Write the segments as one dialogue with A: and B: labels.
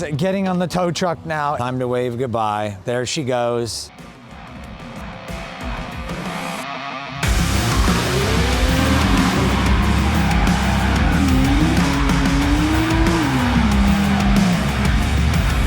A: is getting on the tow truck now. Time to wave goodbye. There she goes.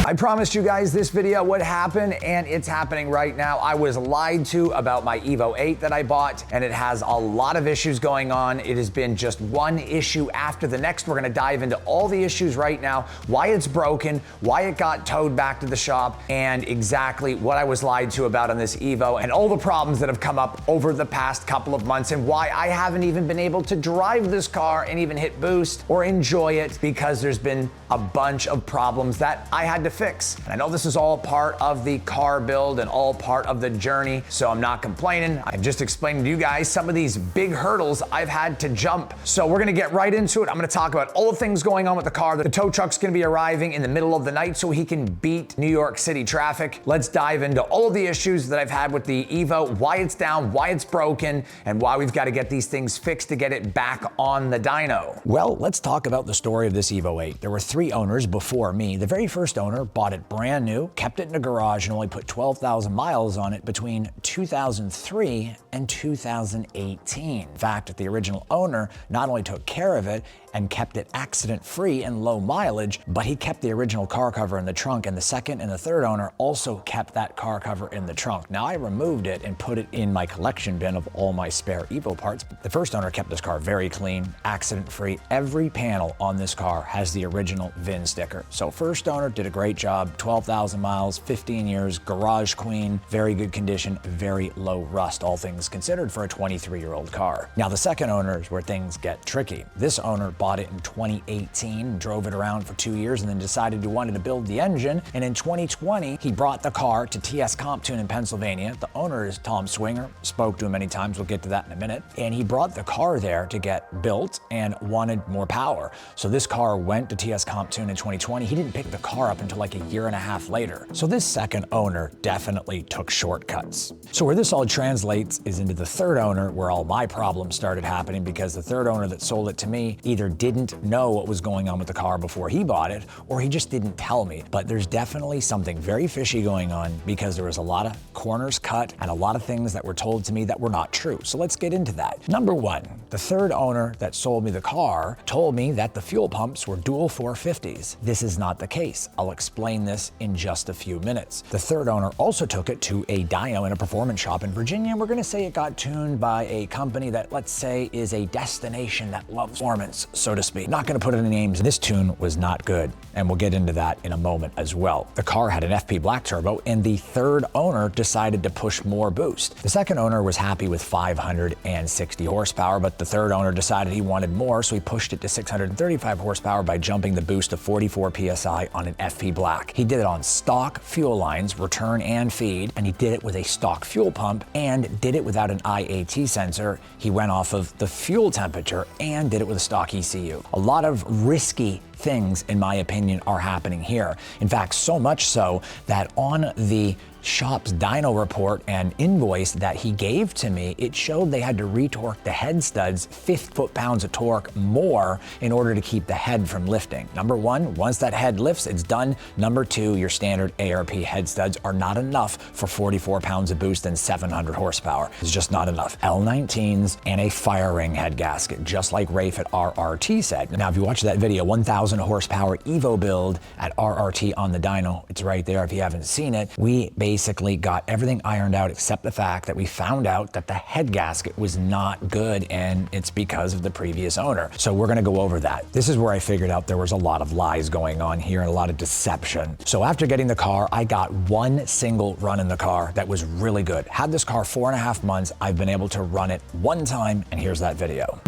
A: I promised you guys this video would happen, and it's happening right now. I was lied to about my EVO 8 that I bought, and it has a lot of issues going on. It has been just one issue after the next. We're gonna dive into all the issues right now, why it's broken, why it got towed back to the shop, and exactly what I was lied to about on this EVO, and all the problems that have come up over the past couple of months, and why I haven't even been able to drive this car and even hit boost or enjoy it because there's been a bunch of problems that I had to fix. And I know this is all part of the car build and all part of the journey, so I'm not complaining. I'm just explaining to you guys some of these big hurdles I've had to jump. So we're gonna get right into it. I'm gonna talk about all the things going on with the car. The tow truck's gonna be arriving in the middle of the night so he can beat New York City traffic. Let's dive into all of the issues that I've had with the EVO, why it's down, why it's broken, and why we've got to get these things fixed to get it back on the dyno. Well, let's talk about the story of this EVO 8. There were 3 owners before me. The very first owner bought it brand new, kept it in a garage, and only put 12,000 miles on it between 2003 and 2018. In fact, the original owner not only took care of it and kept it accident-free and low mileage, but he kept the original car cover in the trunk, and the second and the third owner also kept that car cover in the trunk. Now, I removed it and put it in my collection bin of all my spare EVO parts. The first owner kept this car very clean, accident-free. Every panel on this car has the original VIN sticker. So first owner did a great job, 12,000 miles, 15 years, garage clean, very good condition, very low rust, all things considered for a 23-year-old car. Now, the second owner is where things get tricky. This owner bought it in 2018, drove it around for 2 years, and then decided he wanted to build the engine. And in 2020, he brought the car to TS Comptune in Pennsylvania. The owner is Tom Swinger, spoke to him many times, we'll get to that in a minute. And he brought the car there to get built and wanted more power. So this car went to TS Comptune in 2020. He didn't pick the car up until like a year and a half later. So this second owner definitely took shortcuts. So where this all translates is into the third owner, where all my problems started happening, because the third owner that sold it to me either didn't know what was going on with the car before he bought it, or he just didn't tell me. But there's definitely something very fishy going on, because there was a lot of corners cut and a lot of things that were told to me that were not true. So let's get into that. Number one, the third owner that sold me the car told me that the fuel pumps were dual 450s. This is not the case. I'll explain this in just a few minutes. The third owner also took it to a dyno in a performance shop in Virginia. We're gonna say it got tuned by a company that, let's say, is a destination that loves performance, so to speak. Not gonna put any names. This tune was not good, and we'll get into that in a moment as well. The car had an FP black turbo, and the third owner decided to push more boost. The second owner was happy with 560 horsepower, but the third owner decided he wanted more, so he pushed it to 635 horsepower by jumping the boost to 44 PSI on an FP black. He did it on stock fuel lines, return and feed, and he did it with a stock fuel pump, and did it without an IAT sensor. He went off of the fuel temperature and did it with a stock ECU. A lot of risky things, in my opinion, are happening here. In fact, so much so that on the shop's dyno report and invoice that he gave to me, it showed they had to retorque the head studs 50 foot-pounds of torque more in order to keep the head from lifting. Number one, once that head lifts, it's done. Number two, your standard ARP head studs are not enough for 44 pounds of boost and 700 horsepower. It's just not enough. L19s and a fire ring head gasket, just like Rafe at RRT said. Now, if you watch that video, 1,000 horsepower EVO build at RRT on the dyno, it's right there if you haven't seen it. We basically got everything ironed out except the fact that we found out that the head gasket was not good, and it's because of the previous owner. So we're gonna go over that. This is where I figured out there was a lot of lies going on here and a lot of deception. So after getting the car, I got one single run in the car that was really good. Had this car 4.5 months. I've been able to run it one time, and here's that video.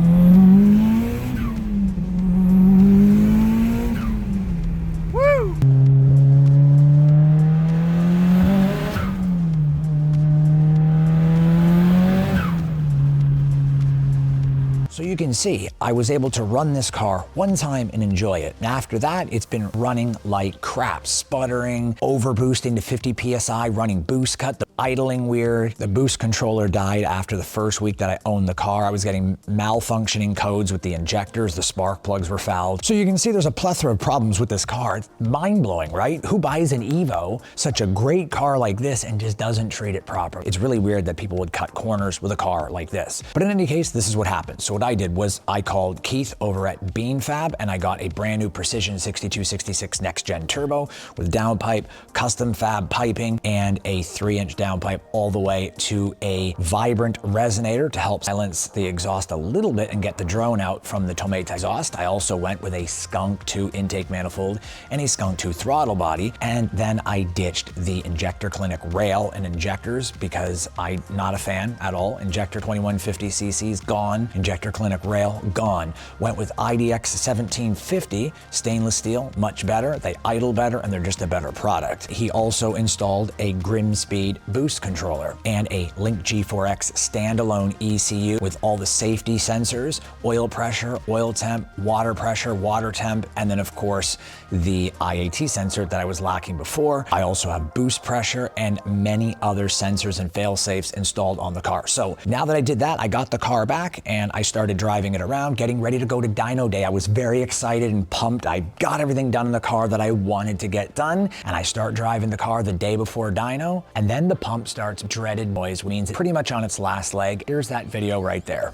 A: So you you can see, I was able to run this car one time and enjoy it. And after that, it's been running like crap, sputtering, over boosting to 50 PSI, running boost cut, the idling weird. The boost controller died after the first week that I owned the car. I was getting malfunctioning codes with the injectors, the spark plugs were fouled. So you can see there's a plethora of problems with this car. It's mind-blowing, right? Who buys an EVO, such a great car like this, and just doesn't treat it properly? It's really weird that people would cut corners with a car like this. But in any case, this is what happened. So what I did was I called Keith over at BeanFab and I got a brand new Precision 6266 Next Gen Turbo with downpipe, custom fab piping, and a 3-inch downpipe all the way to a vibrant resonator to help silence the exhaust a little bit and get the drone out from the Tomate exhaust. I also went with a Skunk 2 intake manifold and a Skunk 2 throttle body, and then I ditched the Injector Clinic rail and injectors because I'm not a fan at all. Injector 2150cc's gone, Injector Clinic rail gone. Went with IDX 1750 stainless steel, much better. They idle better and they're just a better product. He also installed a Grimspeed boost controller and a Link G4X standalone ECU with all the safety sensors, oil pressure, oil temp, water pressure, water temp, and then of course the IAT sensor that I was lacking before. I also have boost pressure and many other sensors and fail safes installed on the car. So now that I did that, I got the car back and I started driving it around, getting ready to go to Dyno Day. I was very excited and pumped. I got everything done in the car that I wanted to get done, and I start driving the car the day before Dyno, and then the pump starts dreaded noise, which means it's pretty much on its last leg. Here's that video right there.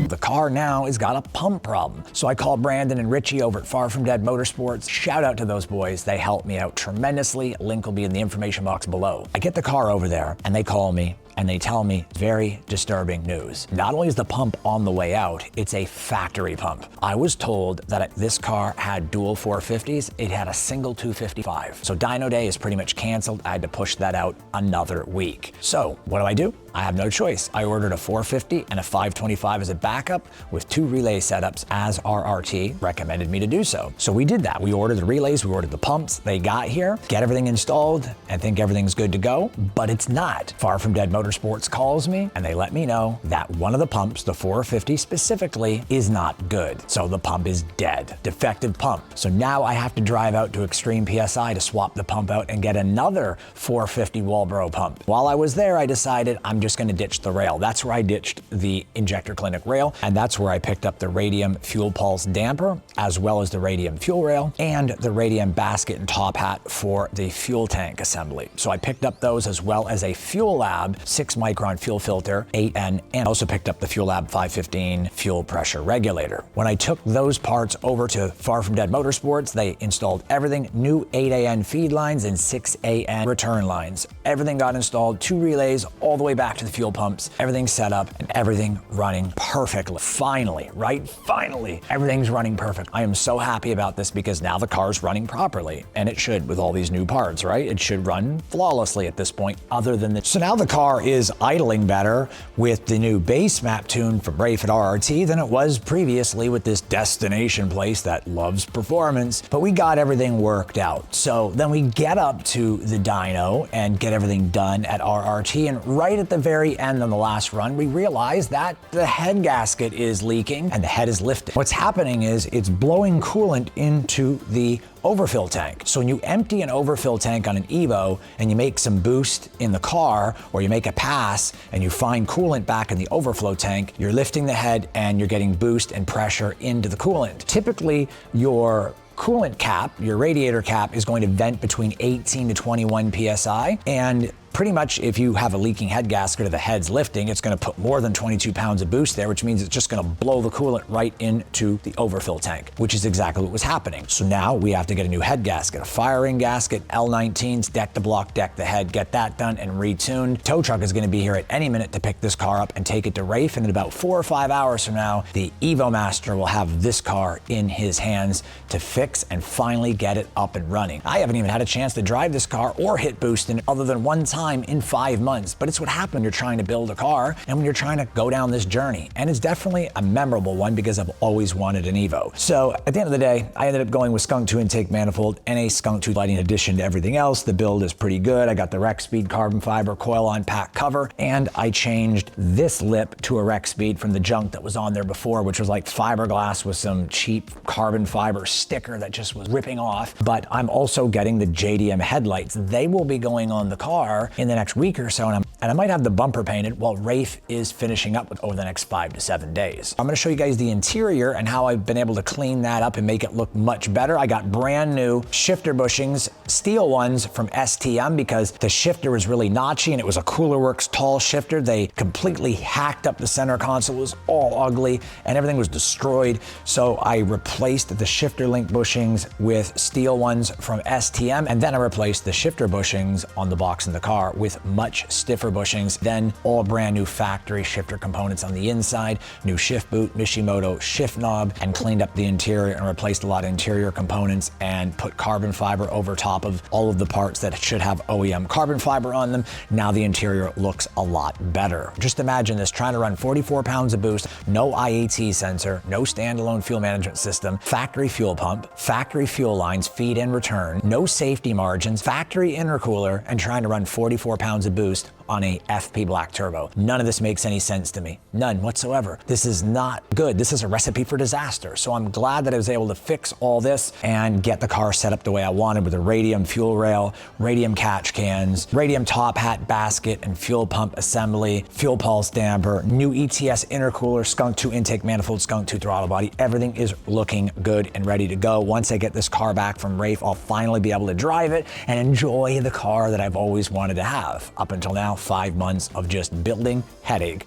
A: The car now has got a pump problem. So I called Brandon and Richie over at Far From Dead Motorsports. Shout out to those boys. They helped me out tremendously. Link will be in the information box below. I get the car over there and they call me and they tell me very disturbing news. Not only is the pump on the way out, it's a factory pump. I was told that this car had dual 450s, it had a single 255. So Dyno Day is pretty much canceled. I had to push that out another week. So what do? I have no choice. I ordered a 450 and a 525 as a backup with 2 relay setups as RRT recommended me to do so. So we did that. We ordered the relays, we ordered the pumps, they got here, get everything installed, and think everything's good to go, but it's not. Far From Dead Motorsports calls me and they let me know that one of the pumps, the 450 specifically, is not good. So the pump is dead, defective pump. So now I have to drive out to Extreme PSI to swap the pump out and get another 450 Walbro pump. While I was there, I decided I'm just gonna ditch the rail. That's where I ditched the Injector Clinic rail, and that's where I picked up the Radium Fuel Pulse damper, as well as the Radium fuel rail, and the Radium basket and top hat for the fuel tank assembly. So I picked up those, as well as a Fuel Lab 6 micron fuel filter, 8N, and also picked up the Fuel Lab 515 fuel pressure regulator. When I took those parts over to Far From Dead Motorsports, they installed everything, new 8AN feed lines and 6AN return lines. Everything got installed, 2 relays, all the way back to the fuel pumps, everything set up and everything running perfectly. Finally, right? Finally, everything's running perfect. I am so happy about this because now the car's running properly, and it should with all these new parts, right? It should run flawlessly at this point, other than so now the car is idling better with the new bass map tune from Rayford RRT than it was previously with this destination place that loves performance, but we got everything worked out. So then we get up to the dyno and get everything done at RRT, and right at the very end on the last run, we realize that the head gasket is leaking and the head is lifting. What's happening is it's blowing coolant into the overfill tank. So when you empty an overfill tank on an EVO and you make some boost in the car, or you make a pass and you find coolant back in the overflow tank, you're lifting the head and you're getting boost and pressure into the coolant. Typically, your coolant cap, your radiator cap, is going to vent between 18 to 21 PSI, and pretty much if you have a leaking head gasket or the head's lifting, it's gonna put more than 22 pounds of boost there, which means it's just gonna blow the coolant right into the overfill tank, which is exactly what was happening. So now we have to get a new head gasket, a firing gasket, L19s, deck to block, deck the head, get that done and retuned. Tow truck is gonna be here at any minute to pick this car up and take it to Rafe, and in about 4 or 5 hours from now, the Evo Master will have this car in his hands to fix and finally get it up and running. I haven't even had a chance to drive this car or hit boost in it other than one time time in 5 months, but it's what happens when you're trying to build a car and when you're trying to go down this journey. And it's definitely a memorable one because I've always wanted an Evo. So at the end of the day, I ended up going with Skunk 2 intake manifold and a Skunk 2 lighting addition to everything else. The build is pretty good. I got the Rec Speed carbon fiber coil on pack cover, and I changed this lip to a Rec Speed from the junk that was on there before, which was like fiberglass with some cheap carbon fiber sticker that just was ripping off. But I'm also getting the JDM headlights. They will be going on the car in the next week or so, and I might have the bumper painted while Rafe is finishing up over the next 5 to 7 days. I'm gonna show you guys the interior and how I've been able to clean that up and make it look much better. I got brand new shifter bushings, steel ones from STM because the shifter was really notchy and it was a Cooler Works tall shifter. They completely hacked up the center console. It was all ugly and everything was destroyed. So I replaced the shifter link bushings with steel ones from STM, and then I replaced the shifter bushings on the box in the car with much stiffer bushings, then all brand new factory shifter components on the inside, new shift boot, Mishimoto shift knob, and cleaned up the interior and replaced a lot of interior components and put carbon fiber over top of all of the parts that should have OEM carbon fiber on them. Now the interior looks a lot better. Just imagine this, trying to run 44 pounds of boost, no IAT sensor, no standalone fuel management system, factory fuel pump, factory fuel lines, feed and return, no safety margins, factory intercooler, and trying to run 44 pounds of boost on a FP Black Turbo. None of this makes any sense to me. None whatsoever. This is not good. This is a recipe for disaster. So I'm glad that I was able to fix all this and get the car set up the way I wanted with a radium fuel rail, radium catch cans, radium top hat basket and fuel pump assembly, fuel pulse damper, new ETS intercooler, Skunk 2 intake manifold, Skunk 2 throttle body. Everything is looking good and ready to go. Once I get this car back from Rafe, I'll finally be able to drive it and enjoy the car that I've always wanted to have. Up until now, 5 months of just building headache.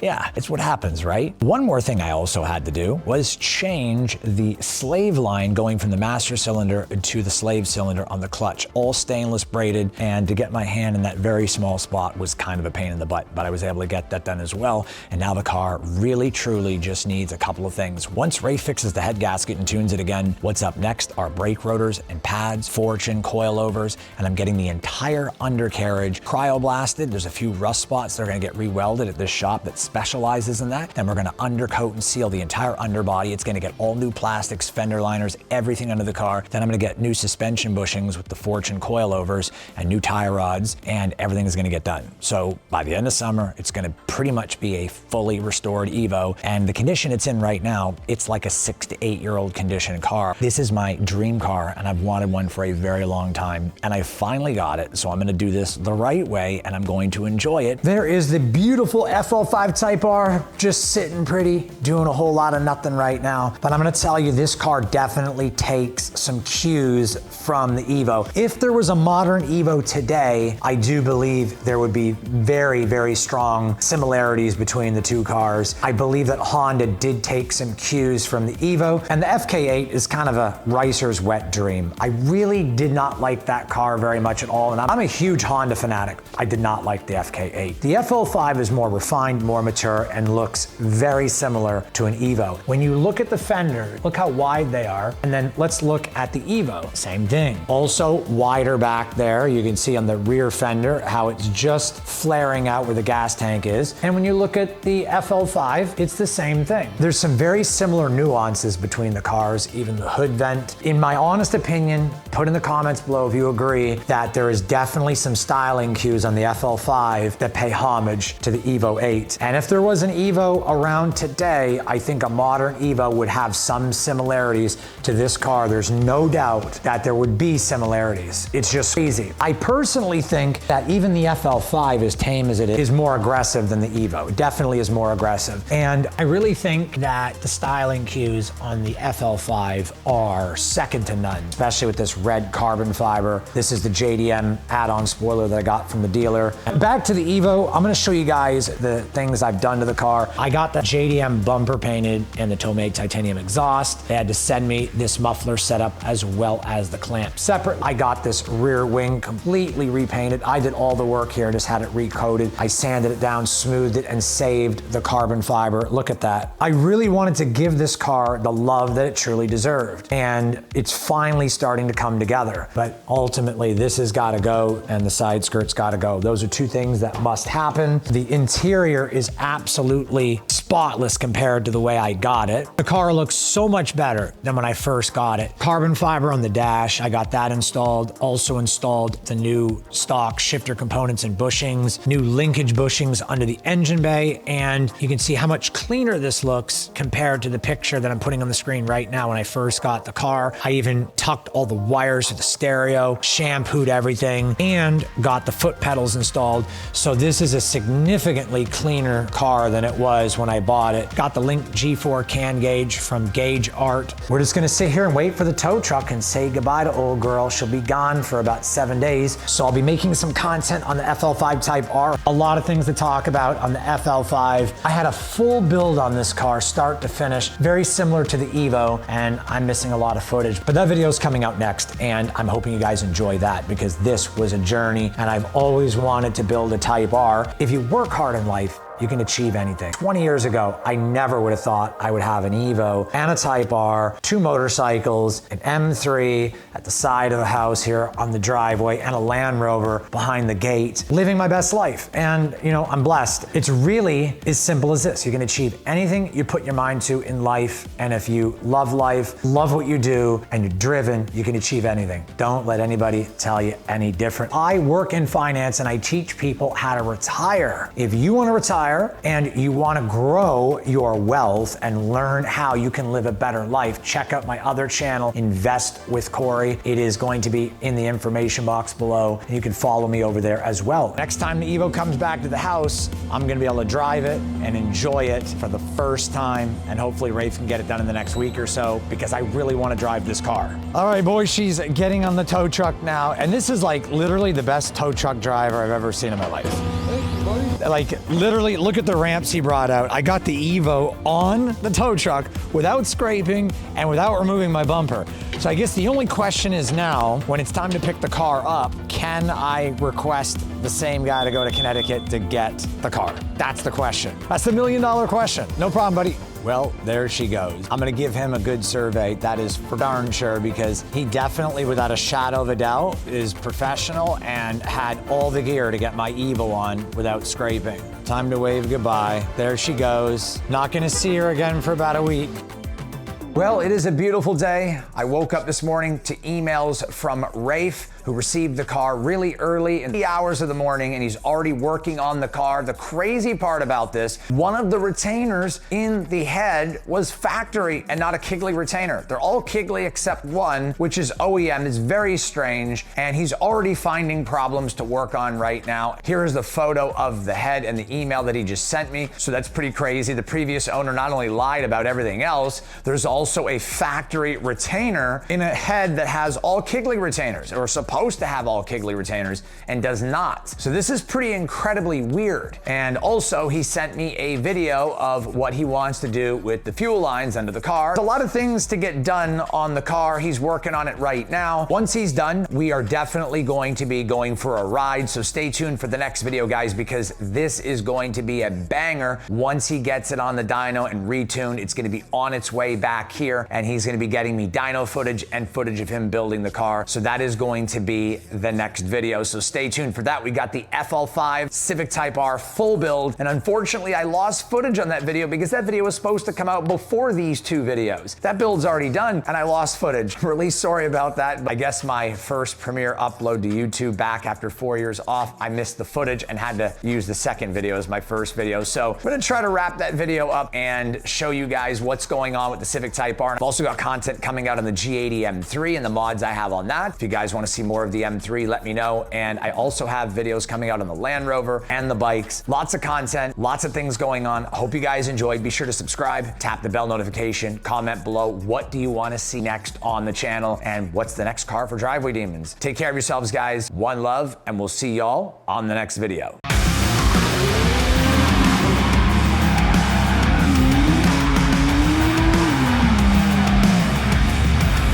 A: Yeah, it's what happens, right? One more thing I also had to do was change the slave line going from the master cylinder to the slave cylinder on the clutch. All stainless braided, and to get my hand in that very small spot was kind of a pain in the butt, but I was able to get that done as well. And now the car really, truly just needs a couple of things. Once Ray fixes the head gasket and tunes it again, what's up next are brake rotors and pads, fortune, coilovers, and I'm getting the entire undercarriage cryo-blasted. There's a few rust spots that are gonna get re-welded at this shop that specializes in that. Then we're gonna undercoat and seal the entire underbody. It's gonna get all new plastics, fender liners, everything under the car. Then I'm gonna get new suspension bushings with the fortune coilovers and new tie rods, and everything is gonna get done. So by the end of summer, it's gonna pretty much be a fully restored Evo. And the condition it's in right now, it's like a 6 to 8 year old condition car. This is my dream car, and I've wanted one for a very long time, and I finally got it. So I'm gonna do this the right way, and I'm going to enjoy it. There is the beautiful FL5 Type R, just sitting pretty, doing a whole lot of nothing right now. But I'm gonna tell you, this car definitely takes some cues from the Evo. If there was a modern Evo today, I do believe there would be very, very strong similarities between the two cars. I believe that Honda did take some cues from the Evo, and the FK8 is kind of a racer's wet dream. I really did not like that car very much at all, and I'm a huge Honda fanatic. I did not like the FK8. The FL5 is more refined, more mature, and looks very similar to an Evo. When you look at the fenders, look how wide they are, and then let's look at the Evo. Same thing. Also wider back there. You can see on the rear fender how it's just flaring out where the gas tank is. And when you look at the FL5, it's the same thing. There's some very similar nuances between the cars, even the hood vent. In my honest opinion, put in the comments below if you agree that there is definitely some styling cues on the FL5 that pay homage to the Evo 8. And if there was an Evo around today, I think a modern Evo would have some similarities to this car. There's no doubt that there would be similarities. It's just easy. I personally think that even the FL5, as tame as it is more aggressive than the Evo. It definitely is more aggressive. And I really think that the styling cues on the FL5 are second to none, especially with this red carbon fiber. This is the JDM add-on spoiler that I got from from the dealer. Back to the Evo, I'm gonna show you guys the things I've done to the car. I got the JDM bumper painted and the Tomei titanium exhaust. They had to send me this muffler setup as well as the clamp separate. I got this rear wing completely repainted. I did all the work here, just had it recoated. I sanded it down, smoothed it, and saved the carbon fiber. Look at that. I really wanted to give this car the love that it truly deserved. And it's finally starting to come together. But ultimately, this has gotta go and the side skirt's gotta go. Those are two things that must happen. The interior is absolutely spotless compared to the way I got it. The car looks so much better than when I first got it. Carbon fiber on the dash, I got that installed. Also installed the new stock shifter components and bushings, new linkage bushings under the engine bay, and you can see how much cleaner this looks compared to the picture that I'm putting on the screen right now when I first got the car. I even tucked all the wires to the stereo, shampooed everything, and got the foot pedals installed. So this is a significantly cleaner car than it was when I bought it. Got the Link G4 can gauge from Gauge Art. We're just gonna sit here and wait for the tow truck and say goodbye to old girl. She'll be gone for about 7 days. So I'll be making some content on the FL5 Type R. A lot of things to talk about on the FL5. I had a full build on this car, start to finish, very similar to the Evo, and I'm missing a lot of footage. But that video is coming out next, and I'm hoping you guys enjoy that because this was a journey, and I've always wanted to build a Type R. If you work hard in life, you can achieve anything. 20 years ago, I never would have thought I would have an Evo and a Type R, 2 motorcycles, an M3 at the side of the house here on the driveway, and a Land Rover behind the gate, living my best life. And you know, I'm blessed. It's really as simple as this. You can achieve anything you put your mind to in life. And if you love life, love what you do, and you're driven, you can achieve anything. Don't let anybody tell you any different. I work in finance and I teach people how to retire. If you want to retire, and you want to grow your wealth and learn how you can live a better life, check out my other channel, Invest with Corey. It is going to be in the information box below. And you can follow me over there as well. Next time the Evo comes back to the house, I'm going to be able to drive it and enjoy it for the first time. And hopefully Rafe can get it done in the next week or so because I really want to drive this car. All right, boys, she's getting on the tow truck now. And this is like literally the best tow truck driver I've ever seen in my life. Like literally, look at the ramps he brought out. I got the Evo on the tow truck without scraping and without removing my bumper. So I guess the only question is now, when it's time to pick the car up, can I request the same guy to go to Connecticut to get the car? That's the question. That's the $1 million question. No problem, buddy. Well, there she goes. I'm gonna give him a good survey, that is for darn sure, because he definitely, without a shadow of a doubt, is professional and had all the gear to get my Evo on without scraping. Time to wave goodbye. There she goes. Not gonna see her again for about a week. Well, it is a beautiful day. I woke up this morning to emails from Rafe, who received the car really early in the hours of the morning, and he's already working on the car. The crazy part about this, one of the retainers in the head was factory and not a Kigley retainer. They're all Kigley except one, which is OEM. It's very strange, and he's already finding problems to work on right now. Here is the photo of the head and the email that he just sent me, so that's pretty crazy. The previous owner not only lied about everything else, there's also a factory retainer in a head that has all Kigley retainers, or supposed to have all Kigley retainers, and does not. So this is pretty incredibly weird. And also he sent me a video of what he wants to do with the fuel lines under the car. There's a lot of things to get done on the car. He's working on it right now. Once he's done, we are definitely going to be going for a ride. So stay tuned for the next video, guys, because this is going to be a banger. Once he gets it on the dyno and retuned, it's going to be on its way back here, and he's going to be getting me dyno footage and footage of him building the car. So that is going to be the next video. So stay tuned for that. We got the FL5 Civic Type R full build, and unfortunately I lost footage on that video because that video was supposed to come out before these two videos. That build's already done and I lost footage. I'm really sorry about that. I guess my first premiere upload to YouTube back after 4 years off, I missed the footage and had to use the second video as my first video. So I'm gonna try to wrap that video up and show you guys what's going on with the Civic Type Type R. I've also got content coming out on the G80 M3 and the mods I have on that. If you guys want to see more of the M3, let me know. And I also have videos coming out on the Land Rover and the bikes. Lots of content, lots of things going on. I hope you guys enjoyed. Be sure to subscribe, tap the bell notification, comment below. What do you want to see next on the channel? And what's the next car for Driveway Demons? Take care of yourselves, guys. One love, and we'll see y'all on the next video.